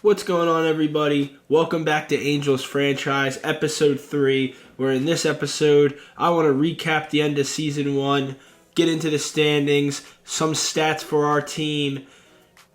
What's going on, everybody? Welcome back to Angels Franchise, Episode 3, where in this episode, I want to recap the end of Season 1, get into the standings, some stats for our team,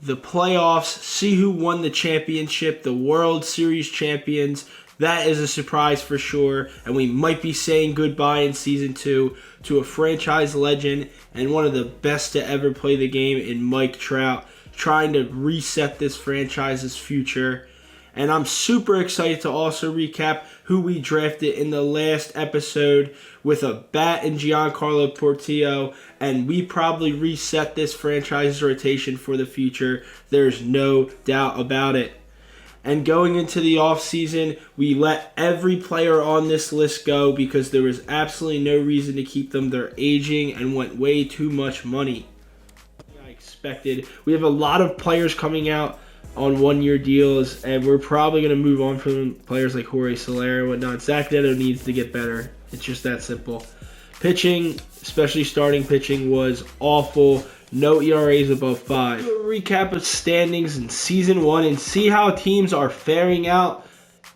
the playoffs, see who won the championship, the World Series champions. That is a surprise for sure, and we might be saying goodbye in Season 2 to a franchise legend and one of the best to ever play the game in Mike Trout, trying to reset this franchise's future. And I'm super excited to also recap who we drafted in the last episode with a bat and Giancarlo Portillo, and we probably reset this franchise's rotation for the future. There's no doubt about it. And going into the offseason, we let every player on this list go because there was absolutely no reason to keep them. They're aging and went way too much money. Expected. We have a lot of players coming out on one-year deals, and we're probably going to move on from players like Jorge Soler and whatnot. Zach Neto needs to get better. It's just that simple. Pitching, especially starting pitching, was awful. No ERAs above 5. Do a recap of standings in Season 1 and see how teams are faring out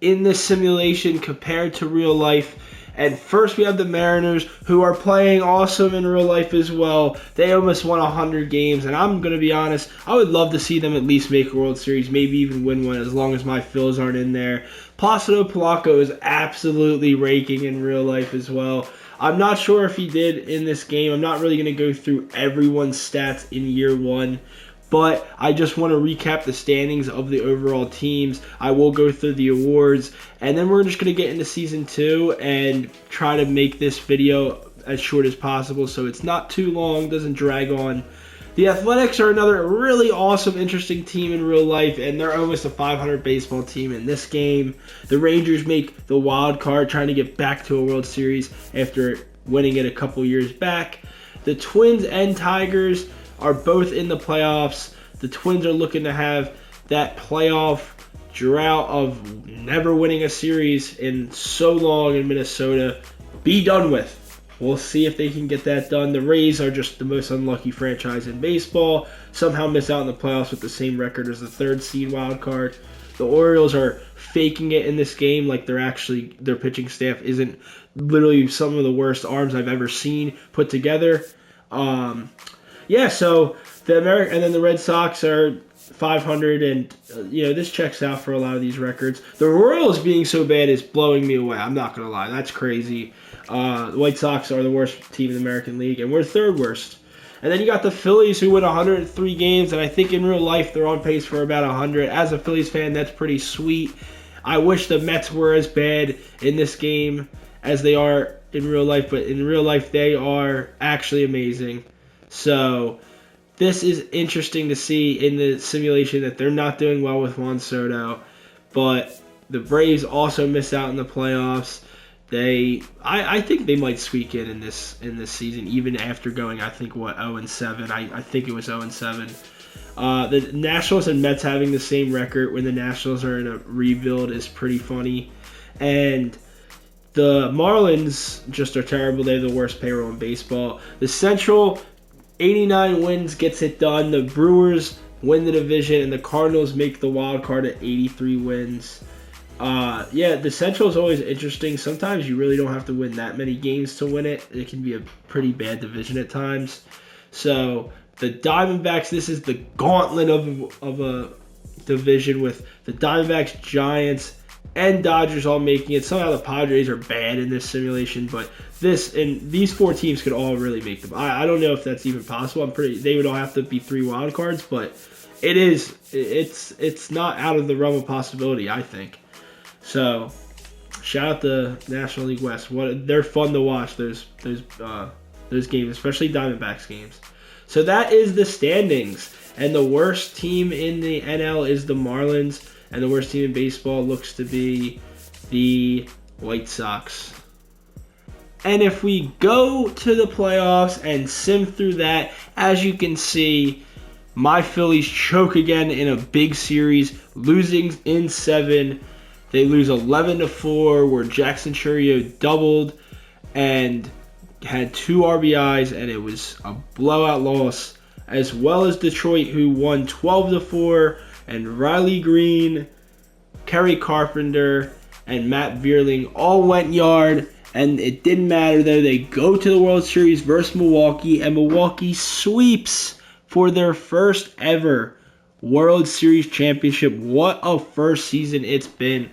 in this simulation compared to real life. And first we have the Mariners, who are playing awesome in real life as well. They almost won 100 games, and I'm going to be honest, I would love to see them at least make a World Series, maybe even win one, as long as my Phils aren't in there. Placido Polanco is absolutely raking in real life as well. I'm not sure if he did in this game. I'm not really going to go through everyone's stats in year one, but I just want to recap the standings of the overall teams. I will go through the awards, and then we're just going to get into Season 2 and try to make this video as short as possible so it's not too long, doesn't drag on. The Athletics are another really awesome, interesting team in real life, and they're almost a 500 baseball team in this game. The Rangers make the wild card, trying to get back to a World Series after winning it a couple years back. The Twins and Tigers are both in the playoffs. The Twins are looking to have that playoff drought of never winning a series in so long in Minnesota be done with. We'll see if they can get that done. The Rays are just the most unlucky franchise in baseball. Somehow miss out in the playoffs with the same record as the 3rd seed wild card. The Orioles are faking it in this game like their pitching staff isn't literally some of the worst arms I've ever seen put together. So and then the Red Sox are 500, and this checks out for a lot of these records. The Royals being so bad is blowing me away. I'm not gonna lie, that's crazy. The White Sox are the worst team in the American League, and we're 3rd worst. And then you got the Phillies, who win 103 games, and I think in real life they're on pace for about 100. As a Phillies fan, that's pretty sweet. I wish the Mets were as bad in this game as they are in real life, but in real life they are actually amazing. So this is interesting to see in the simulation that they're not doing well with Juan Soto, but the Braves also miss out in the playoffs. I think they might squeak in this season, even after going 0-7. I think it was 0-7. The Nationals and Mets having the same record when the Nationals are in a rebuild is pretty funny, and the Marlins just are terrible. They have the worst payroll in baseball. The Central, 89 wins gets it done. The Brewers win the division, and the Cardinals make the wild card at 83 wins. The Central is always interesting. Sometimes you really don't have to win that many games to win it. It can be a pretty bad division at times. So the Diamondbacks, this is the gauntlet of a division with the Diamondbacks, Giants, and Dodgers all making it. Somehow the Padres are bad in this simulation, but these 4 teams could all really make them. I don't know if that's even possible. They would all have to be 3 wild cards, but it's not out of the realm of possibility, I think. So, shout out to National League West. They're fun to watch, those games, especially Diamondbacks games. So that is the standings, and the worst team in the NL is the Marlins, and the worst team in baseball looks to be the White Sox. And if we go to the playoffs and sim through that, as you can see, my Phillies choke again in a big series, losing in 7. They lose 11-4, where Jackson Chourio doubled and had 2 RBIs, and it was a blowout loss, as well as Detroit, who won 12-4 and Riley Green, Kerry Carpenter, and Matt Vierling all went yard, and it didn't matter though. They go to the World Series versus Milwaukee, and Milwaukee sweeps for their first ever World Series championship. What a first season it's been.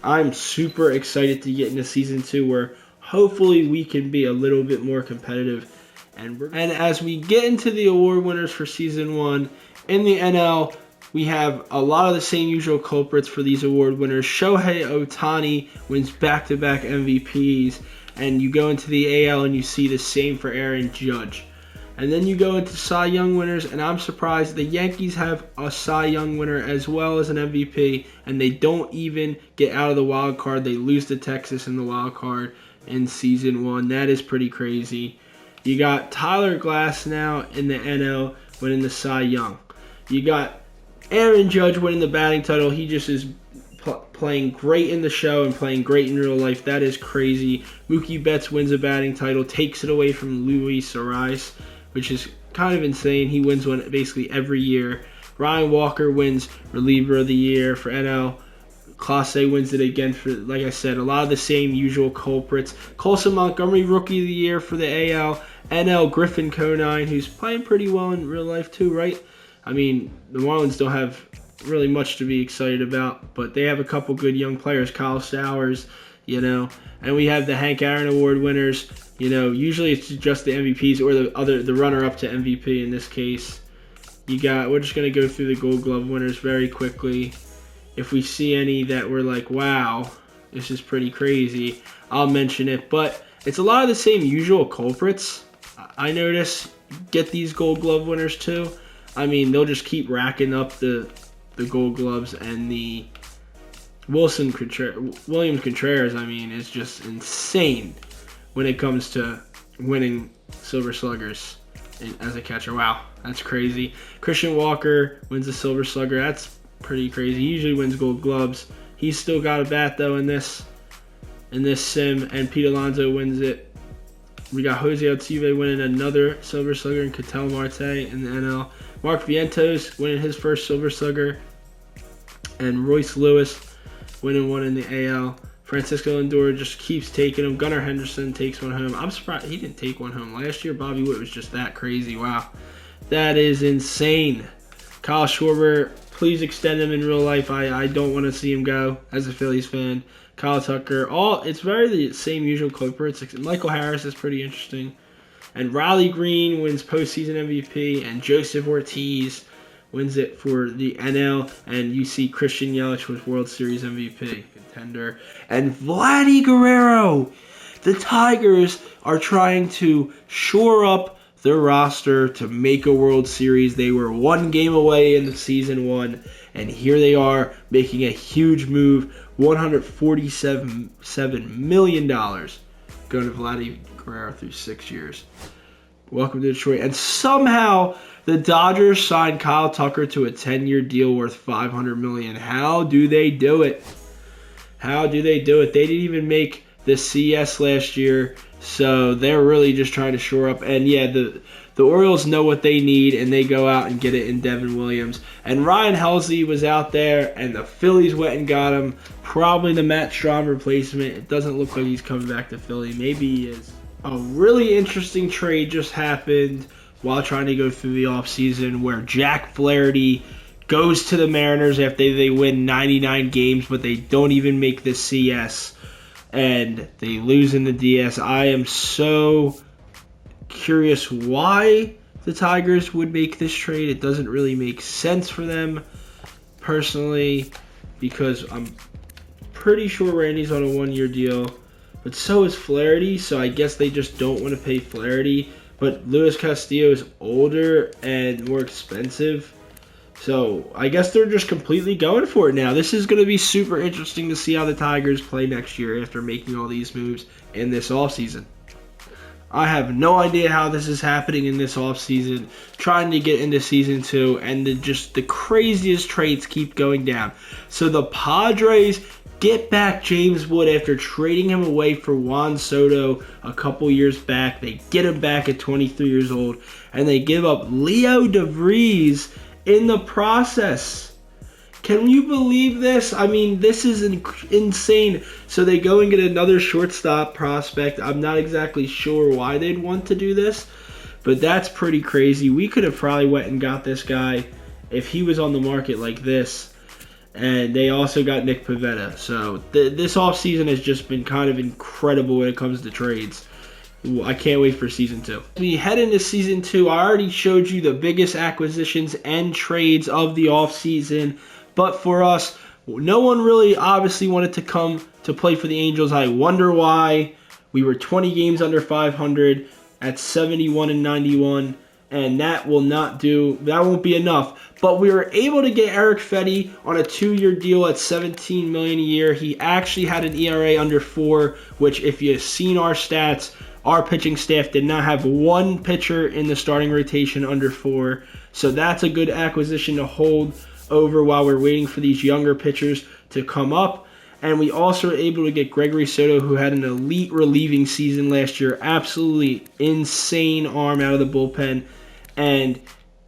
I'm super excited to get into season 2 where hopefully we can be a little bit more competitive. And as we get into the award winners for season 1, in the NL, we have a lot of the same usual culprits for these award winners. Shohei Ohtani wins back-to-back MVPs, and you go into the AL and you see the same for Aaron Judge. And then you go into Cy Young winners, and I'm surprised the Yankees have a Cy Young winner as well as an MVP, and they don't even get out of the wild card. They lose to Texas in the wild card in season 1. That is pretty crazy. You got Tyler Glasnow in the NL winning the Cy Young. You got Aaron Judge winning the batting title. He just is playing great in the show and playing great in real life. That is crazy. Mookie Betts wins a batting title, takes it away from Luis Arias, which is kind of insane. He wins one basically every year. Ryan Walker wins reliever of the year for NL. Clase wins it again for, like I said, a lot of the same usual culprits. Colson Montgomery, rookie of the year for the AL. NL, Griffin Conine, who's playing pretty well in real life too, right? I mean, the Marlins don't have really much to be excited about, but they have a couple good young players. Kyle Stowers, and we have the Hank Aaron Award winners. Usually it's just the MVPs or the runner-up to MVP in this case. We're just going to go through the Gold Glove winners very quickly. If we see any that we're like, wow, this is pretty crazy, I'll mention it. But it's a lot of the same usual culprits. I notice get these Gold Glove winners too. I mean, they'll just keep racking up the Gold Gloves, and the Williams Contreras, I mean, is just insane when it comes to winning Silver Sluggers as a catcher. Wow, that's crazy. Christian Walker wins the Silver Slugger. That's pretty crazy. He usually wins Gold Gloves. He's still got a bat though in this sim, and Pete Alonso wins it. We got Jose Altuve winning another Silver Slugger, and Ketel Marte in the NL. Mark Vientos winning his first Silver Slugger, and Royce Lewis winning one in the AL. Francisco Lindor just keeps taking them. Gunnar Henderson takes one home. I'm surprised he didn't take one home last year. Bobby Witt was just that crazy. Wow, that is insane. Kyle Schwarber, please extend him in real life. I don't want to see him go as a Phillies fan. Kyle Tucker, it's very the same usual culprits. Michael Harris is pretty interesting. And Riley Green wins postseason MVP, and Joseph Ortiz wins it for the NL. And you see Christian Yelich was World Series MVP contender. And Vladdy Guerrero, the Tigers are trying to shore up their roster to make a World Series. They were one game away in the season 1, and here they are making a huge move. $147 million going to Vladdy Guerrero through 6 years. Welcome to Detroit. And somehow the Dodgers signed Kyle Tucker to a 10-year deal worth $500 million. How do they do it? They didn't even make the CS last year, so they're really just trying to shore up. And yeah, the Orioles know what they need, and they go out and get it in Devin Williams. And Ryan Helsley was out there, and the Phillies went and got him. Probably the Matt Strahm replacement. It doesn't look like he's coming back to Philly. Maybe he is. A really interesting trade just happened while trying to go through the offseason, where Jack Flaherty goes to the Mariners after they win 99 games, but they don't even make the CS, and they lose in the DS. I am so curious why the Tigers would make this trade. It doesn't really make sense for them personally, because I'm pretty sure Randy's on a 1-year deal, but so is Flaherty, so I guess they just don't want to pay Flaherty. But Luis Castillo is older and more expensive, so I guess they're just completely going for it now. This is going to be super interesting to see how the Tigers play next year after making all these moves in this offseason. I have no idea how this is happening in this offseason, trying to get into season 2, and the craziest trades keep going down. So the Padres get back James Wood after trading him away for Juan Soto a couple years back. They get him back at 23 years old, and they give up Leo DeVries in the process. Can you believe this? I mean, this is insane. So they go and get another shortstop prospect. I'm not exactly sure why they'd want to do this, but that's pretty crazy. We could have probably went and got this guy if he was on the market like this. And they also got Nick Pivetta. So this offseason has just been kind of incredible when it comes to trades. I can't wait for Season 2. We head into Season 2. I already showed you the biggest acquisitions and trades of the offseason. But for us, no one really obviously wanted to come to play for the Angels. I wonder why. We were 20 games under 500 at 71 and 91. And that will not do. That won't be enough. But we were able to get Eric Fetty on a 2-year deal at $17 million a year. He actually had an ERA under 4, which if you've seen our stats, our pitching staff did not have one pitcher in the starting rotation under 4. So that's a good acquisition to hold over while we're waiting for these younger pitchers to come up. And we also were able to get Gregory Soto, who had an elite relieving season last year. Absolutely insane arm out of the bullpen. And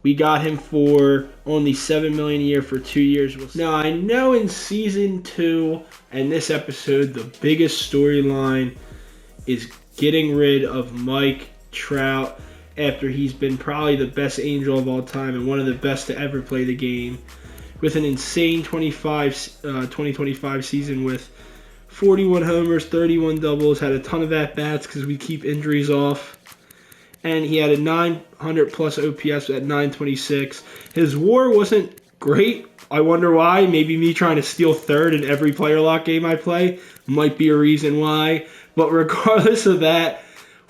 we got him for only $7 million a year for 2 years. Now, I know in Season 2 and this episode, the biggest storyline is getting rid of Mike Trout after he's been probably the best Angel of all time and one of the best to ever play the game, with an insane 2025 season with 41 homers, 31 doubles, had a ton of at-bats because we keep injuries off. And he had a 900-plus OPS at 926. His WAR wasn't great. I wonder why. Maybe me trying to steal third in every player lock game I play might be a reason why. But regardless of that,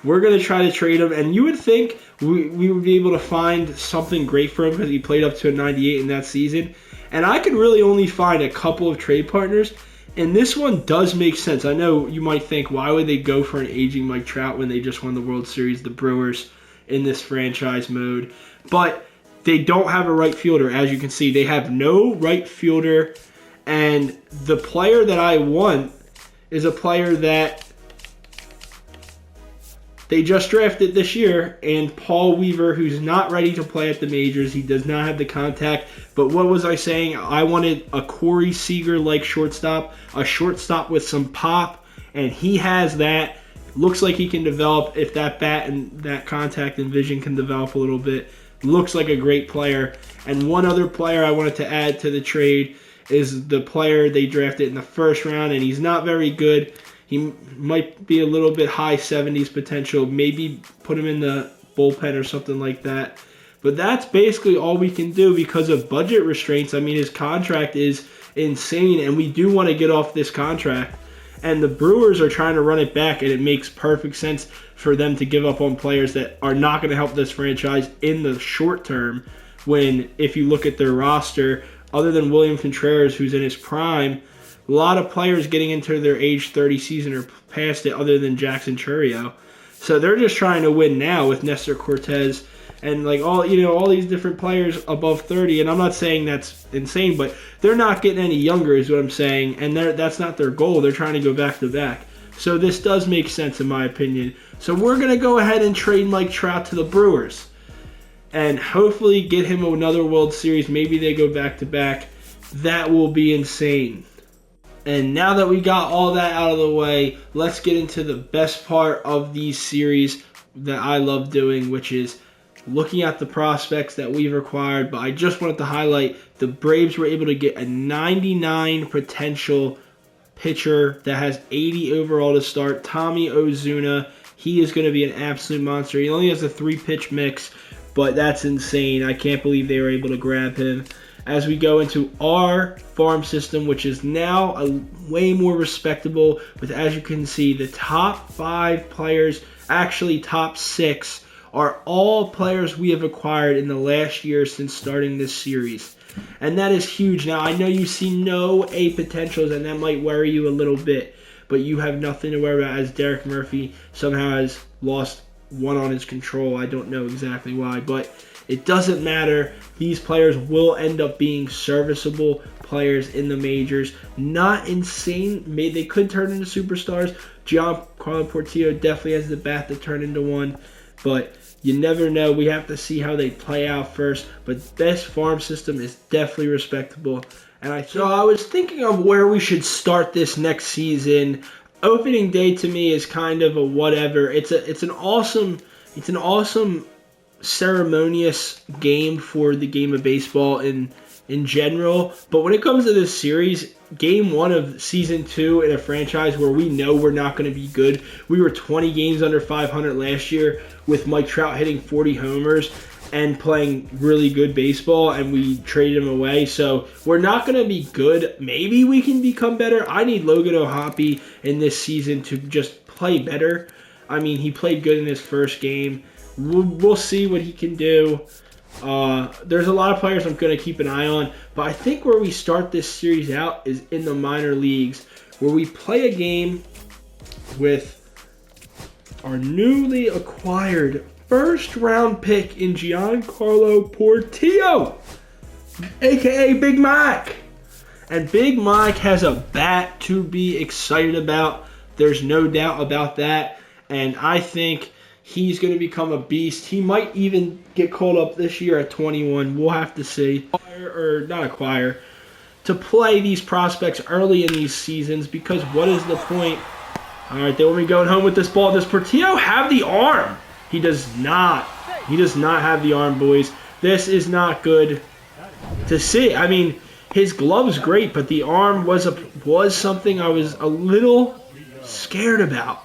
we're going to try to trade him. And you would think we would be able to find something great for him because he played up to a 98 in that season. And I could really only find a couple of trade partners. And this one does make sense. I know you might think, why would they go for an aging Mike Trout when they just won the World Series, the Brewers, in this franchise mode? But they don't have a right fielder, as you can see. They have no right fielder. And the player that I want is a player that they just drafted this year, and Paul Weaver, who's not ready to play at the majors. He does not have the contact. But what was I saying? I wanted a Corey Seager-like shortstop, a shortstop with some pop, and he has that. Looks like he can develop if that bat and that contact and vision can develop a little bit. Looks like a great player. And one other player I wanted to add to the trade is the player they drafted in the first round, and he's not very good. He might be a little bit high 70s potential. Maybe put him in the bullpen or something like that. But that's basically all we can do because of budget restraints. I mean, his contract is insane, and we do want to get off this contract. And the Brewers are trying to run it back, and it makes perfect sense for them to give up on players that are not going to help this franchise in the short term when, if you look at their roster, other than William Contreras, who's in his prime, a lot of players getting into their age 30 season or past it other than Jackson Chourio. So they're just trying to win now with Nestor Cortez and like all these different players above 30. And I'm not saying that's insane, but they're not getting any younger is what I'm saying. And that's not their goal. They're trying to go back to back. So this does make sense in my opinion. So we're going to go ahead and trade Mike Trout to the Brewers and hopefully get him another World Series. Maybe they go back to back. That will be insane. And now that we got all that out of the way, let's get into the best part of these series that I love doing, which is looking at the prospects that we've acquired. But I just wanted to highlight the Braves were able to get a 99 potential pitcher that has 80 overall to start, Tommy Ozuna. He is going to be an absolute monster. He only has a 3-pitch mix, but that's insane. I can't believe they were able to grab him. As we go into our farm system, which is now way more respectable with, as you can see, the top 5 players, actually top 6, are all players we have acquired in the last year since starting this series. And that is huge. Now, I know you see no A potentials, and that might worry you a little bit, but you have nothing to worry about as Derek Murphy somehow has lost one on his control. I don't know exactly why, but it doesn't matter. These players will end up being serviceable players in the majors. Not insane. They could turn into superstars. Giancarlo Portillo definitely has the bat to turn into one. But you never know. We have to see how they play out first. But this farm system is definitely respectable. So I was thinking of where we should start this next season. Opening day to me is kind of a whatever. It's an awesome ceremonious game for the game of baseball in general. But when it comes to this series, game 1 of season 2 in a franchise where we know we're not going to be good. We were 20 games under 500 last year with Mike Trout hitting 40 homers and playing really good baseball, and we traded him away. So we're not going to be good. Maybe we can become better. I need Logan O'Hoppe in this season to just play better. I mean, he played good in his first game. We'll see what he can do. There's a lot of players I'm going to keep an eye on, but I think where we start this series out is in the minor leagues, where we play a game with our newly acquired first-round pick in Giancarlo Portillo, a.k.a. Big Mike. And Big Mike has a bat to be excited about. There's no doubt about that. And I think he's going to become a beast. He might even get called up this year at 21. We'll have to see. To play these prospects early in these seasons, because what is the point? All right, they want me going home with this ball. Does Portillo have the arm? He does not. He does not have the arm, boys. This is not good to see. I mean, his glove's great, but the arm was something I was a little scared about.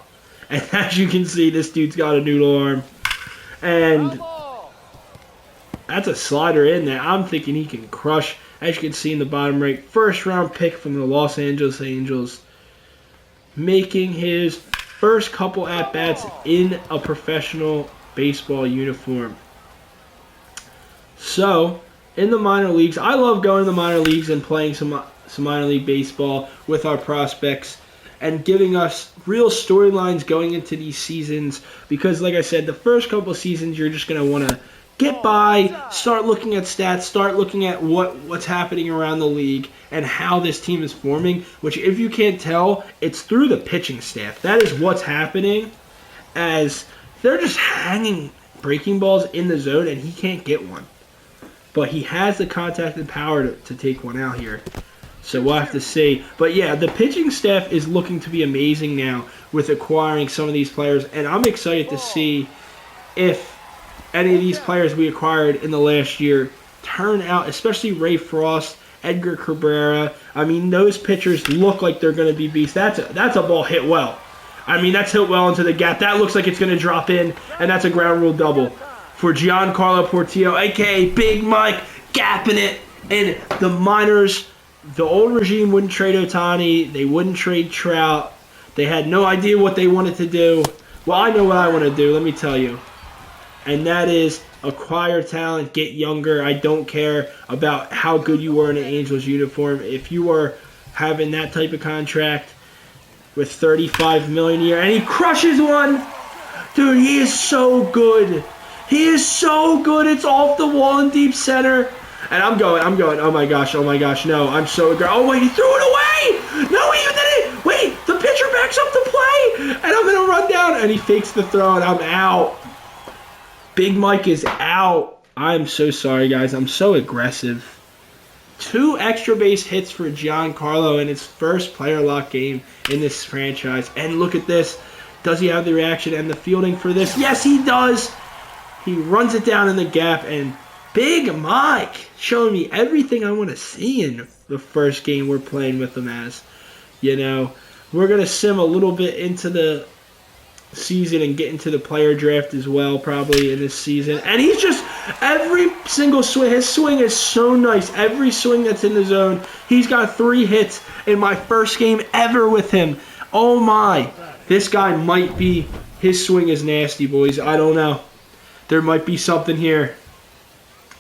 And as you can see, this dude's got a noodle arm. And that's a slider in there. I'm thinking he can crush. As you can see in the bottom right, first-round pick from the Los Angeles Angels, making his first couple at-bats in a professional baseball uniform. So, in the minor leagues, I love going to the minor leagues and playing some minor league baseball with our prospects and giving us real storylines going into these seasons, because like I said, the first couple of seasons you're just going to want to get by, start looking at stats, start looking at what's happening around the league and how this team is forming, which if you can't tell, it's through the pitching staff. That is what's happening, as they're just hanging breaking balls in the zone and he can't get one. But he has the contact and power to take one out here. So we'll have to see. But yeah, the pitching staff is looking to be amazing now with acquiring some of these players, and I'm excited to see if any of these players we acquired in the last year turn out, especially Ray Frost, Edgar Cabrera. I mean, those pitchers look like they're going to be beasts. That's a ball hit well. I mean, that's hit well into the gap. That looks like it's going to drop in, and that's a ground rule double for Giancarlo Portillo, a.k.a. Big Mike, gapping it in the minors. The old regime wouldn't trade Ohtani. They wouldn't trade Trout. They had no idea what they wanted to do. Well, I know what I want to do, let me tell you. And that is acquire talent, get younger. I don't care about how good you were in an Angels uniform. If you are having that type of contract with $35 million a year, and he crushes one, dude, he is so good. He is so good. It's off the wall in deep center. And I'm going, oh my gosh, no, I'm so aggressive. Oh wait, he threw it away! No, he even did it! Wait, the pitcher backs up the play! And I'm gonna run down, and he fakes the throw, and I'm out. Big Mike is out. I'm so sorry, guys. I'm so aggressive. 2 extra base hits for Giancarlo in his first player lock game in this franchise. And look at this. Does he have the reaction and the fielding for this? Yes, he does. He runs it down in the gap, and Big Mike showing me everything I want to see in the first game we're playing with him as. You know, we're going to sim a little bit into the season and get into the player draft as well probably in this season. And he's just, every single swing, his swing is so nice. Every swing that's in the zone, he's got 3 hits in my first game ever with him. Oh my, this guy might be, his swing is nasty, boys. I don't know. There might be something here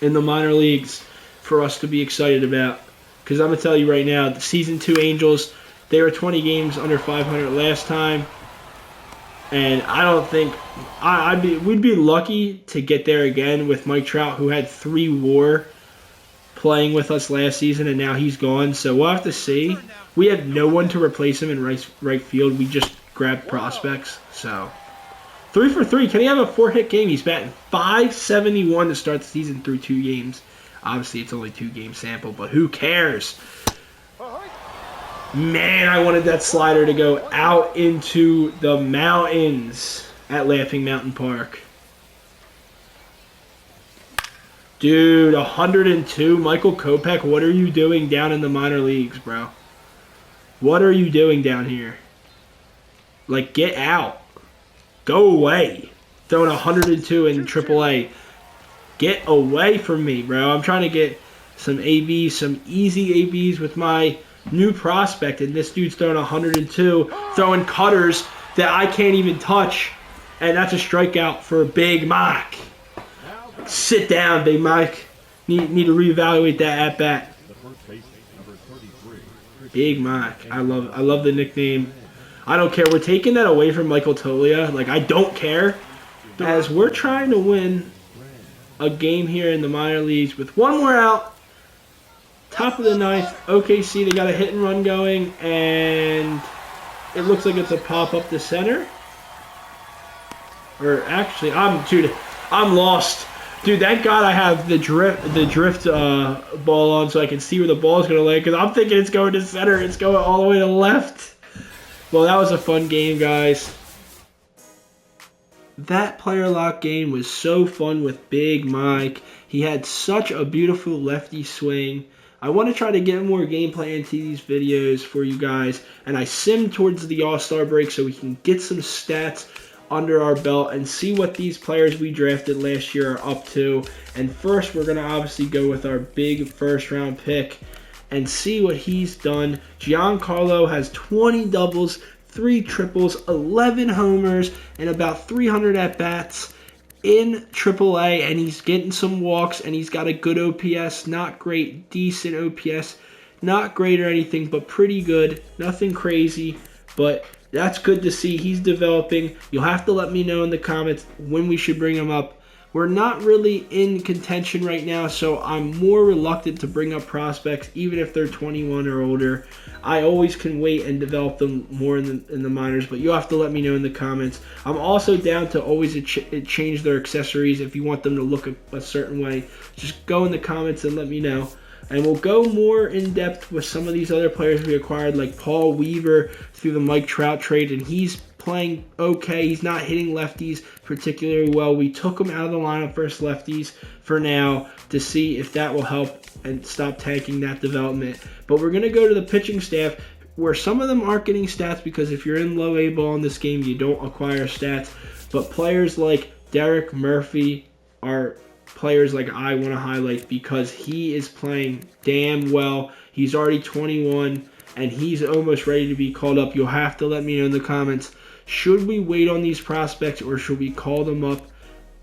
in the minor leagues for us to be excited about. Because I'm going to tell you right now, the Season 2 Angels, they were 20 games under 500 last time. And I don't think we'd be lucky to get there again with Mike Trout, who had 3 WAR playing with us last season, and now he's gone. So we'll have to see. We have no one to replace him in right field. We just grabbed prospects. So 3 for 3. Can he have a 4-hit game? He's batting .571 to start the season through 2 games. Obviously, it's only 2-game sample, but who cares? Man, I wanted that slider to go out into the mountains at Laughing Mountain Park. Dude, 102. Michael Kopech, what are you doing down in the minor leagues, bro? What are you doing down here? Like, get out. Go away. Throwing 102 in AAA. Get away from me, bro. I'm trying to get some ABs, some easy ABs with my new prospect, and this dude's throwing 102, throwing cutters that I can't even touch, and that's a strikeout for Big Mike. Sit down, Big Mike. Need to reevaluate that at bat. Big Mike. I love the nickname. I don't care. We're taking that away from Michael Tolia. Like, I don't care. As we're trying to win a game here in the minor leagues with one more out. Top of the ninth, OKC, they got a hit and run going, and it looks like it's a pop up the center. Or actually, I'm lost. Dude, thank God I have the drift ball on so I can see where the ball is going to land, because I'm thinking it's going to center. It's going all the way to left. Well, that was a fun game, guys. That player lock game was so fun with Big Mike. He had such a beautiful lefty swing. I want to try to get more gameplay into these videos for you guys, and I simmed towards the All-Star break so we can get some stats under our belt and see what these players we drafted last year are up to. And first, we're going to obviously go with our big first-round pick and see what he's done. Giancarlo has 20 doubles, 3 triples, 11 homers, and about 300 at-bats in AAA, and he's getting some walks, and he's got a good OPS, not great, decent OPS, not great or anything, but pretty good, nothing crazy, but that's good to see. He's developing. You'll have to let me know in the comments when we should bring him up. We're not really in contention right now, so I'm more reluctant to bring up prospects, even if they're 21 or older. I always can wait and develop them more in the minors, but you'll have to let me know in the comments. I'm also down to always change their accessories if you want them to look a certain way. Just go in the comments and let me know. And we'll go more in depth with some of these other players we acquired, like Paul Weaver through the Mike Trout trade, and he's playing okay. He's not hitting lefties particularly well. We took him out of the lineup versus lefties for now to see if that will help and stop tanking that development. But we're going to go to the pitching staff, where some of them aren't getting stats because if you're in low A ball in this game, you don't acquire stats. But players like Derek Murphy are players like I want to highlight because he is playing damn well. He's already 21 and he's almost ready to be called up. You'll have to let me know in the comments. Should we wait on these prospects or should we call them up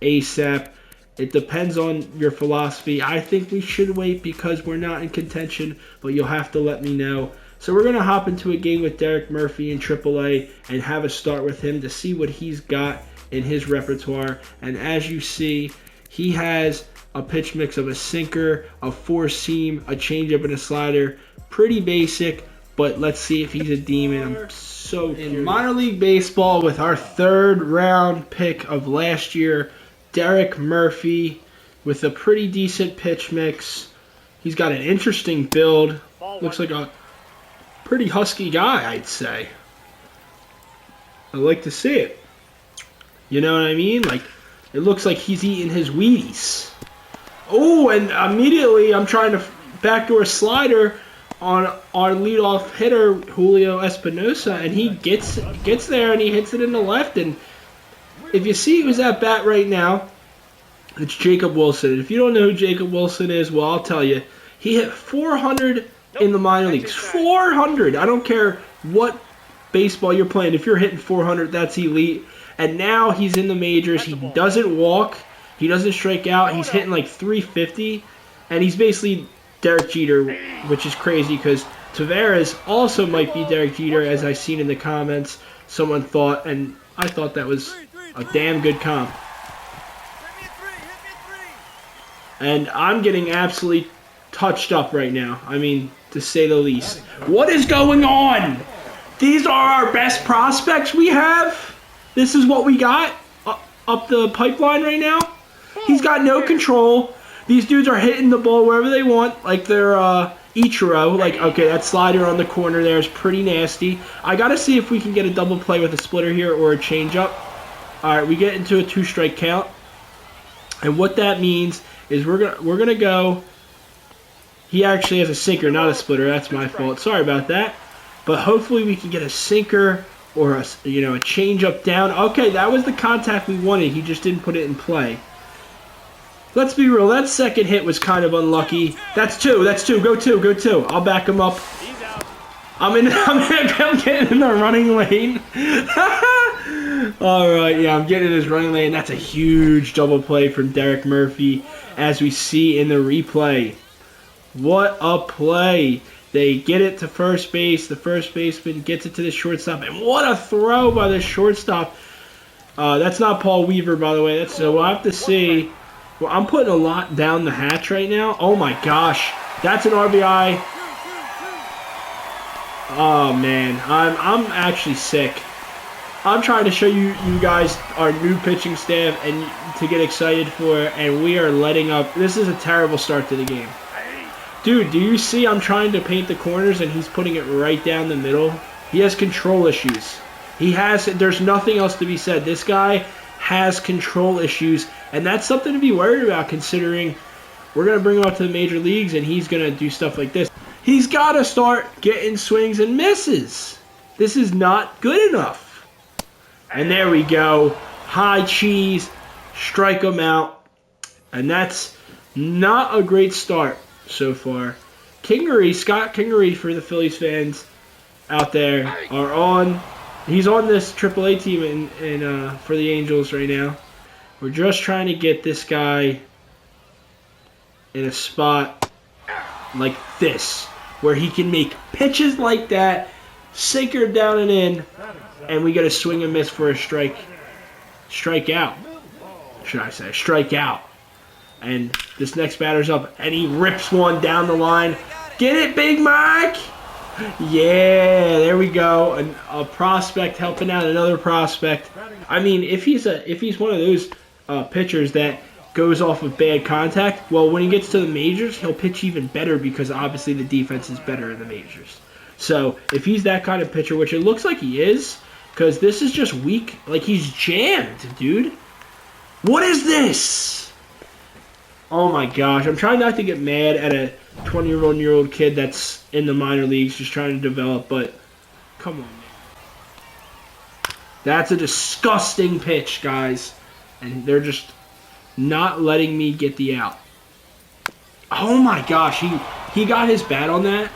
ASAP? It depends on your philosophy. I think we should wait because we're not in contention, but you'll have to let me know. So we're going to hop into a game with Derek Murphy in AAA and have a start with him to see what he's got in his repertoire. And as you see, he has a pitch mix of a sinker, a four-seam, a changeup, and a slider. Pretty basic, but let's see if he's a demon. I'm so curious. In minor league baseball with our third-round pick of last year, Derek Murphy with a pretty decent pitch mix. He's got an interesting build. Looks like a pretty husky guy, I'd say. I like to see it. You know what I mean? Like, it looks like he's eating his Wheaties. Oh, and immediately I'm trying to backdoor slider on our leadoff hitter, Julio Espinosa, and he gets there and he hits it in the left. And if you see who's at bat right now, it's Jacob Wilson. If you don't know who Jacob Wilson is, well, I'll tell you. He hit 400 in the minor leagues. 400! I don't care what baseball you're playing. If you're hitting 400, that's elite. And now he's in the majors. He doesn't walk. He doesn't strike out. He's hitting like 350. And he's basically Derek Jeter, which is crazy because Tavares also might be Derek Jeter, as I've seen in the comments. Someone thought, and I thought that was a damn good comp. And I'm getting absolutely touched up right now. I mean, to say the least. What is going on? These are our best prospects we have? This is what we got up the pipeline right now? He's got no control. These dudes are hitting the ball wherever they want, like they're Ichiro, like, okay, that slider on the corner there is pretty nasty. I got to see if we can get a double play with a splitter here or a changeup. All right, we get into a 2-strike count. And what that means is we're gonna go. He actually has a sinker, not a splitter. That's my fault. Sorry about that. But hopefully we can get a sinker or a changeup down. Okay, that was the contact we wanted. He just didn't put it in play. Let's be real. That second hit was kind of unlucky. That's two. That's two. Go two. Go two. I'll back him up. I'm getting in the running lane. All right, yeah, I'm getting in his running lane. That's a huge double play from Derek Murphy, as we see in the replay. What a play. They get it to first base. The first baseman gets it to the shortstop. And what a throw by the shortstop. That's not Paul Weaver, by the way. So we'll have to see. Well, I'm putting a lot down the hatch right now. Oh, my gosh. That's an RBI. Oh, man. I'm actually sick. I'm trying to show you guys our new pitching staff and to get excited for it, and we are letting up. This is a terrible start to the game. Dude, do you see I'm trying to paint the corners and he's putting it right down the middle? He has control issues. There's nothing else to be said. This guy has control issues, and that's something to be worried about considering we're going to bring him up to the major leagues and he's going to do stuff like this. He's got to start getting swings and misses. This is not good enough. And there we go. High cheese. Strike him out. And that's not a great start so far. Scott Kingery for the Phillies fans out there are on. He's on this AAA team for the Angels right now. We're just trying to get this guy in a spot like this where he can make pitches like that, sinker down and in, and we get a swing and miss for a strikeout. Should I say strikeout? And this next batter's up, and he rips one down the line. Get it, Big Mike! Yeah, there we go. A prospect helping out another prospect. I mean, if he's one of those pitchers that goes off of bad contact, well, when he gets to the majors, he'll pitch even better because obviously the defense is better in the majors. So if he's that kind of pitcher, which it looks like he is, because this is just weak, like he's jammed, dude. What is this? Oh my gosh, I'm trying not to get mad at a 21-year-old kid that's in the minor leagues just trying to develop, but come on, man. That's a disgusting pitch, guys. And they're just not letting me get the out. Oh my gosh, he got his bat on that?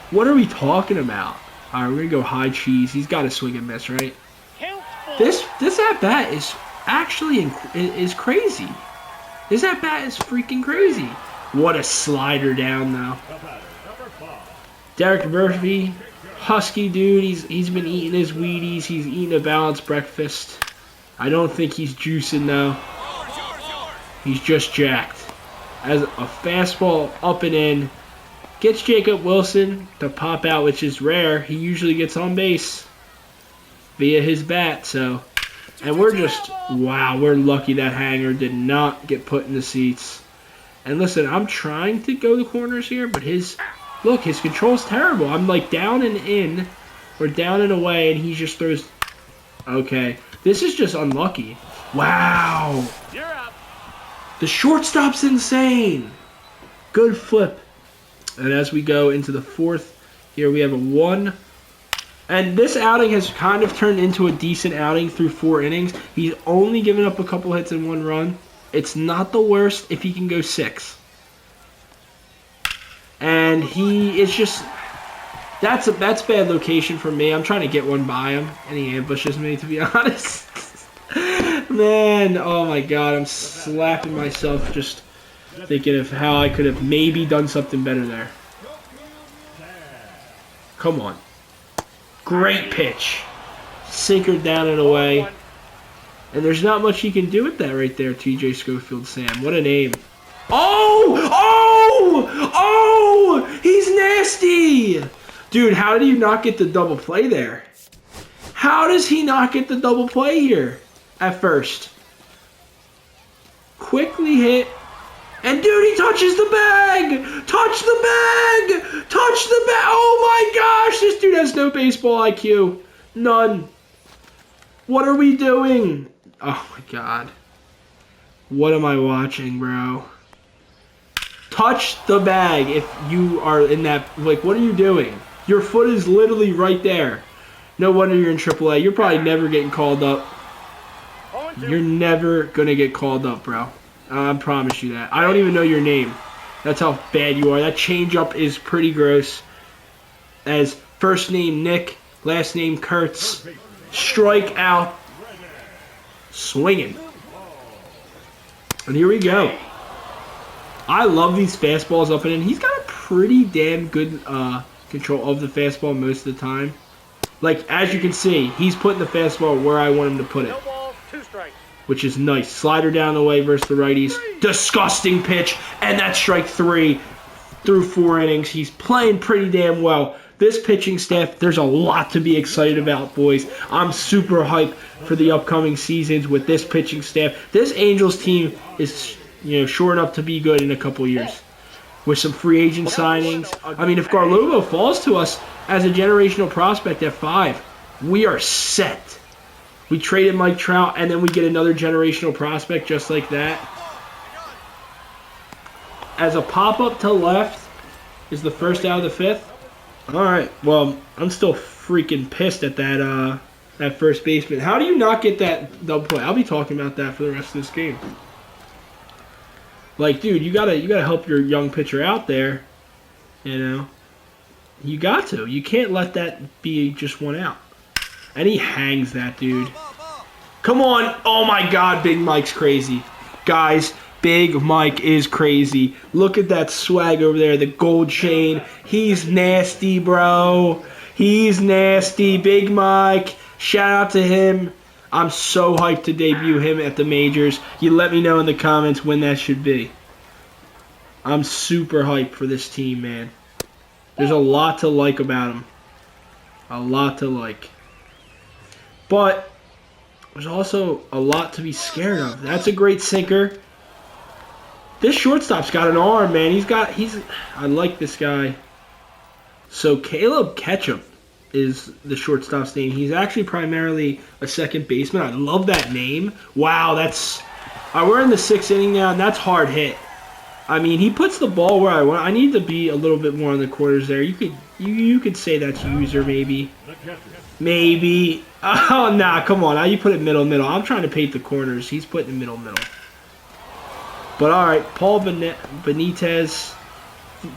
What are we talking about? All right, we're going to go high cheese. He's got to swing and miss, right? This at-bat is actually is crazy. This at-bat is freaking crazy. What a slider down, though. Derek Murphy, husky dude. He's been eating his Wheaties. He's eating a balanced breakfast. I don't think he's juicing, though. He's just jacked. As a fastball up and in. Gets Jacob Wilson to pop out, which is rare. He usually gets on base via his bat. So, and we're just, wow, we're lucky that hanger did not get put in the seats. And listen, I'm trying to go the corners here, but his control's terrible. I'm like down and in, or down and away, and he just throws. Okay, this is just unlucky. Wow. The shortstop's insane. Good flip. And as we go into the fourth, here we have a 1. And this outing has kind of turned into a decent outing through 4 innings. He's only given up a couple hits and 1 run. It's not the worst if he can go 6. And he is just... That's bad location for me. I'm trying to get one by him, and he ambushes me, to be honest. Man, oh my God, I'm slapping myself just... thinking of how I could have maybe done something better there. Come on. Great pitch. Sinker down and away. And there's not much you can do with that right there, TJ Schofield Sam. What a name. Oh! Oh! Oh! He's nasty! Dude, how did he not get the double play there? How does he not get the double play here at first? Quickly hit. And dude, he touches the bag! Touch the bag! Touch the bag! Oh my gosh, this dude has no baseball IQ. None. What are we doing? Oh my god. What am I watching, bro? Touch the bag if you are in that, like, what are you doing? Your foot is literally right there. No wonder you're in AAA. You're probably never getting called up. You're never going to get called up, bro. I promise you that. I don't even know your name. That's how bad you are. That changeup is pretty gross. As first name Nick, last name Kurtz. Strike out. Swinging. And here we go. I love these fastballs up and in. He's got a pretty damn good control of the fastball most of the time. Like, as you can see, he's putting the fastball where I want him to put it. Which is nice. Slider down the way versus the righties. Disgusting pitch. And that's strike 3 through 4 innings. He's playing pretty damn well. This pitching staff, there's a lot to be excited about, boys. I'm super hyped for the upcoming seasons with this pitching staff. This Angels team is, sure enough to be good in a couple years. With some free agent signings. I mean, if Garlobo falls to us as a generational prospect at 5, we are set. We traded Mike Trout, and then we get another generational prospect just like that. As a pop-up to left is the first out of the 5th. All right, well, I'm still freaking pissed at that first baseman. How do you not get that double play? I'll be talking about that for the rest of this game. Like, dude, you gotta help your young pitcher out there. You got to. You can't let that be just one out. And he hangs that dude. Come on. Oh, my God. Big Mike's crazy. Guys, Big Mike is crazy. Look at that swag over there. The gold chain. He's nasty, bro. He's nasty. Big Mike. Shout out to him. I'm so hyped to debut him at the majors. You let me know in the comments when that should be. I'm super hyped for this team, man. There's a lot to like about him. A lot to like. But there's also a lot to be scared of. That's a great sinker. This shortstop's got an arm, man. I like this guy. So Caleb Ketchum is the shortstop's name. He's actually primarily a second baseman. I love that name. Wow, we're in the 6th inning now, and that's hard hit. I mean, he puts the ball where I want. I need to be a little bit more on the corners there. You could say that's user maybe. Maybe. Oh, nah, come on. Now you put it middle. I'm trying to paint the corners. He's putting it middle. But, all right, Paul Benitez.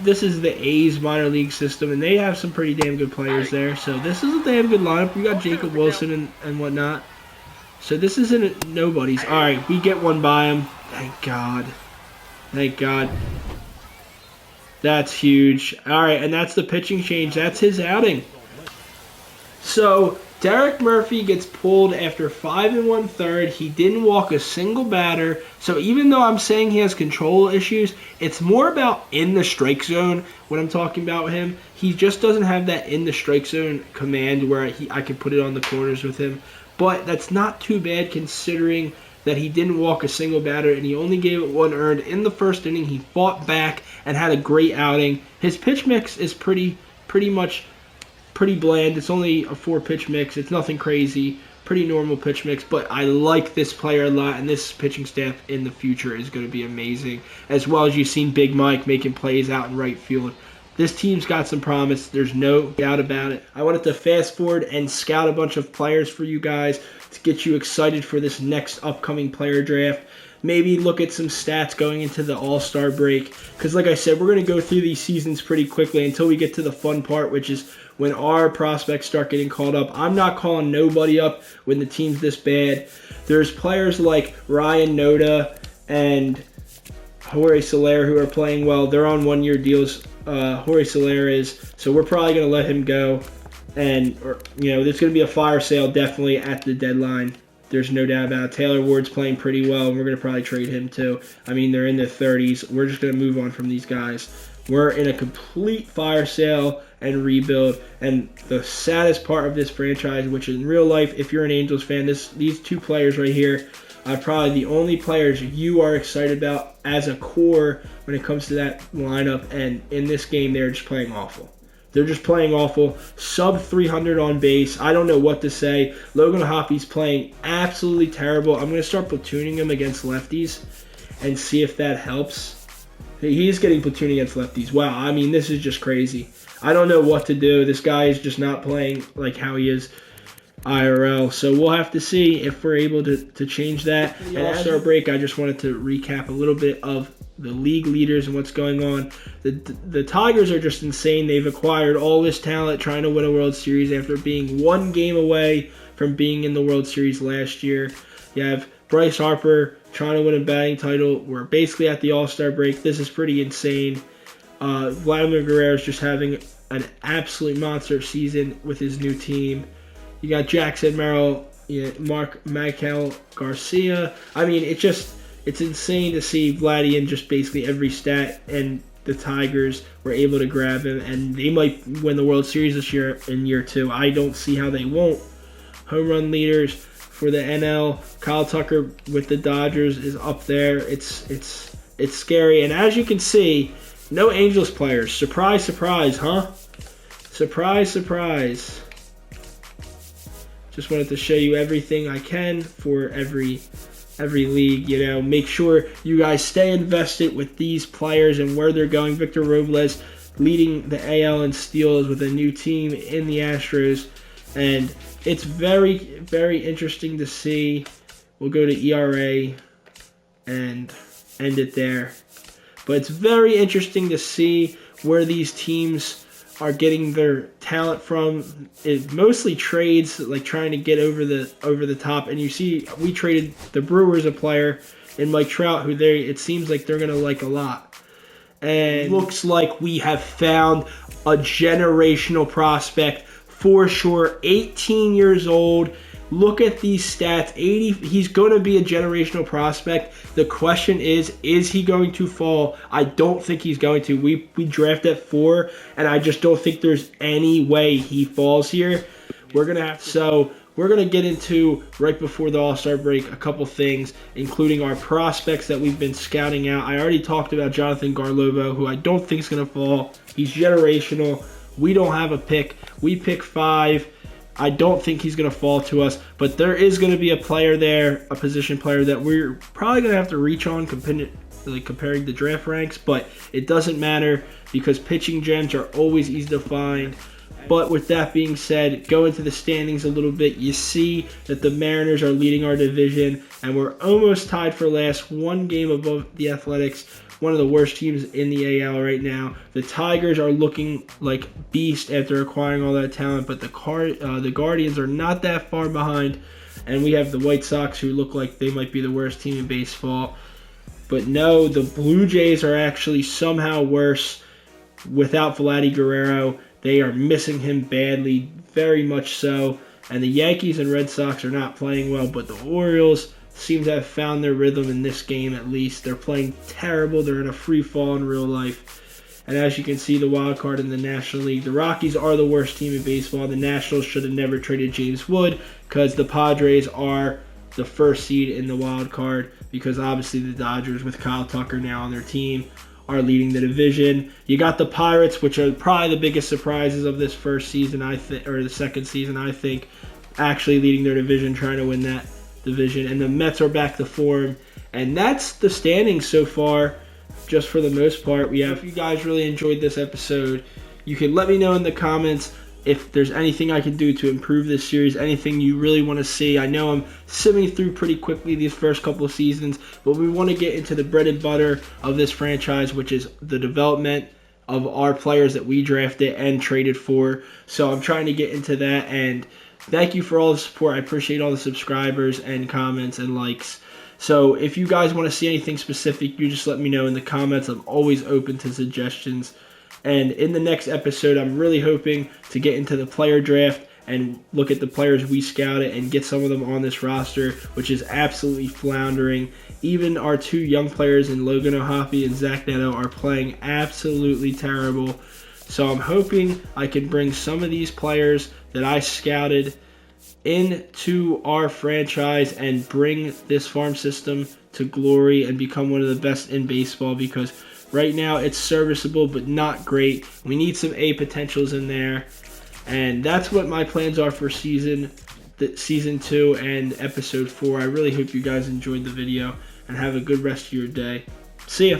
This is the A's minor league system, and they have some pretty damn good players there. So this is a damn good lineup. We got Jacob Wilson and whatnot. So this isn't nobody's. All right, we get one by him. Thank God. Thank God. That's huge. All right, and that's the pitching change. That's his outing. So Derek Murphy gets pulled after 5 1/3. He didn't walk a single batter. So even though I'm saying he has control issues, it's more about in the strike zone when I'm talking about him. He just doesn't have that in the strike zone command where I can put it on the corners with him. But that's not too bad considering that he didn't walk a single batter and he only gave it 1 earned in the 1st inning. He fought back and had a great outing. His pitch mix is pretty bland. It's only a 4-pitch mix. It's nothing crazy. Pretty normal pitch mix. But I like this player a lot, and this pitching staff in the future is going to be amazing. As well as you've seen Big Mike making plays out in right field. This team's got some promise. There's no doubt about it. I wanted to fast forward and scout a bunch of players for you guys to get you excited for this next upcoming player draft. Maybe look at some stats going into the All-Star break. Because like I said, we're going to go through these seasons pretty quickly until we get to the fun part, which is when our prospects start getting called up. I'm not calling nobody up when the team's this bad. There's players like Ryan Noda and Jorge Soler who are playing well. They're on 1-year deals. Jorge Soler is. So we're probably going to let him go. And, there's going to be a fire sale definitely at the deadline. There's no doubt about it. Taylor Ward's playing pretty well, and we're going to probably trade him too. I mean, they're in their 30s. We're just going to move on from these guys. We're in a complete fire sale and rebuild. And the saddest part of this franchise, which in real life, if you're an Angels fan, these 2 players right here are probably the only players you are excited about as a core when it comes to that lineup. And in this game, they're just playing awful. They're just playing awful. Sub 300 on base. I don't know what to say. Logan Hoppy's playing absolutely terrible. I'm going to start platooning him against lefties and see if that helps. He's getting platooned against lefties. Wow, I mean, this is just crazy. I don't know what to do. This guy is just not playing like how he is IRL. So we'll have to see if we're able to change that. And after our break, I just wanted to recap a little bit of the league leaders and what's going on. The Tigers are just insane. They've acquired all this talent trying to win a World Series after being one game away from being in the World Series last year. You have Bryce Harper trying to win a batting title. We're basically at the All-Star break. This is pretty insane. Vladimir Guerrero is just having an absolute monster season with his new team. You got Jackson Merrill, Mark Michael Garcia. I mean, it's insane to see Vladdy in just basically every stat, and the Tigers were able to grab him, and they might win the World Series this year in year 2. I don't see how they won't. Home run leaders for the NL, Kyle Tucker with the Dodgers is up there. It's scary, and as you can see, no Angels players. Surprise, surprise, huh? Surprise, surprise. Just wanted to show you everything I can for every league. Make sure you guys stay invested with these players and where they're going. Victor Robles leading the AL in steals with a new team in the Astros, and it's very, very interesting to see. We'll go to ERA and end it there. But it's very interesting to see where these teams are getting their talent from. It mostly trades, like trying to get over the top. And you see, we traded the Brewers a player in Mike Trout, who it seems like they're gonna like a lot. And looks like we have found a generational prospect for sure. 18 years old. Look at these stats. 80. He's going to be a generational prospect. The question is he going to fall? I don't think he's going to. We draft at 4, and I just don't think there's any way he falls here. We're going to get into, right before the All-Star break, a couple things, including our prospects that we've been scouting out. I already talked about Jonathan Garlovo, who I don't think is going to fall. He's generational. We don't have a pick. We pick 5. I don't think he's going to fall to us, but there is going to be a player there, a position player that we're probably going to have to reach on comparing the draft ranks, but it doesn't matter because pitching gems are always easy to find. But with that being said, go into the standings a little bit. You see that the Mariners are leading our division, and we're almost tied for last, one game above the Athletics, one of the worst teams in the AL right now. The Tigers are looking like beast after acquiring all that talent, but the Guardians are not that far behind, and we have the White Sox, who look like they might be the worst team in baseball. But no, the Blue Jays are actually somehow worse without Vladdy Guerrero. They are missing him badly, very much so. And the Yankees and Red Sox are not playing well, but the Orioles seem to have found their rhythm in this game at least. They're playing terrible. They're in a free fall in real life. And as you can see, the wild card in the National League, the Rockies are the worst team in baseball. The Nationals should have never traded James Wood because the Padres are the first seed in the wild card, because obviously the Dodgers, with Kyle Tucker now on their team, are leading the division. You got the Pirates, which are probably the biggest surprises of this first season, or the second season, I think, actually leading their division, trying to win that division. And the Mets are back to form. And that's the standings so far, just for the most part. If you guys really enjoyed this episode, you can let me know in the comments if there's anything I can do to improve this series, anything you really want to see. I know I'm simming through pretty quickly these first couple of seasons, but we want to get into the bread and butter of this franchise, which is the development of our players that we drafted and traded for. So I'm trying to get into that, and thank you for all the support. I appreciate all the subscribers and comments and likes. So if you guys want to see anything specific, you just let me know in the comments. I'm always open to suggestions. And in the next episode, I'm really hoping to get into the player draft and look at the players we scouted and get some of them on this roster, which is absolutely floundering. Even our 2 young players in Logan O'Hoppe and Zach Neto are playing absolutely terrible. So I'm hoping I can bring some of these players that I scouted into our franchise and bring this farm system to glory and become one of the best in baseball, because right now it's serviceable but not great. We need some A potentials in there, and that's what my plans are for season 2 and episode 4. I really hope you guys enjoyed the video and have a good rest of your day. See ya.